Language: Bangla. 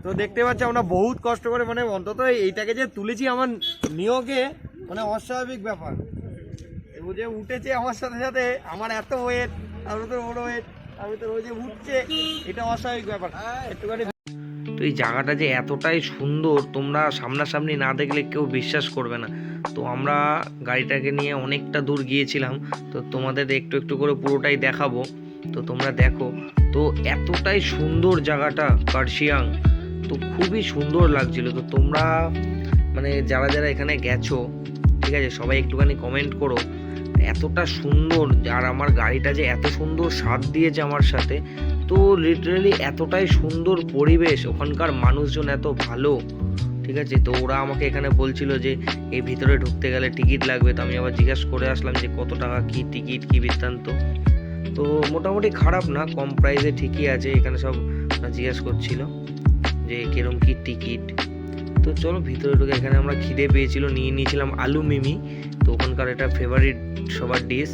তো দেখতে পাচ্ছি আমরা বহুত কষ্ট করে মানে অন্তত এইটাকে যে তুলেছি আমার নিয়োগে মানে অস্বাভাবিক ব্যাপার। ও যে উঠেছে আমার সাথে সাথে, আমার এত ওয়েট, আমি তো ওর ওয়েট, আমি তো ও যে উঠছে, এটা অস্বাভাবিক ব্যাপার একটুখানি। তো এই জায়গাটা যে এতটাই সুন্দর তোমরা সামনাসামনি না দেখলে কেউ বিশ্বাস করবে না। তো আমরা গাড়িটাকে নিয়ে অনেকটা দূর গিয়েছিলাম, তো তোমাদের একটু একটু করে পুরোটাই দেখাবো, তো তোমরা দেখো। তো এতটাই সুন্দর জায়গাটা কার্শিয়াং, তো খুবই সুন্দর লাগছিল। তো তোমরা মানে যারা যারা এখানে গেছো, ঠিক আছে, সবাই একটুখানি কমেন্ট করো এতটা সুন্দর। আর আমার গাড়িটা যে এত সুন্দর সাথ দিয়েছে আমার সাথে, তো লিটারালি এতটাই সুন্দর পরিবেশ, ওখানকার মানুষজন এত ভালো, ঠিক আছে। তো ওরা আমাকে এখানে বলছিল যে এই ভিতরে ঢুকতে গেলে টিকিট লাগবে, তো আমি আবার জিজ্ঞাসা করে আসলাম যে কত টাকা কি টিকিট কি বৃত্তান্ত। তো মোটামুটি খারাপ না, কম প্রাইসে ঠিকই আছে। এখানে সব জিজ্ঞেস করছিল যে কিরম কি টিকিট। তো চলো ভিতরে ঢুকে, এখানে আমরা খিদে পেয়েছিল, নিয়ে নিয়েছিলাম আলু মিমি। তো ওখানকার এটা ফেভারিট সবার ডিশ।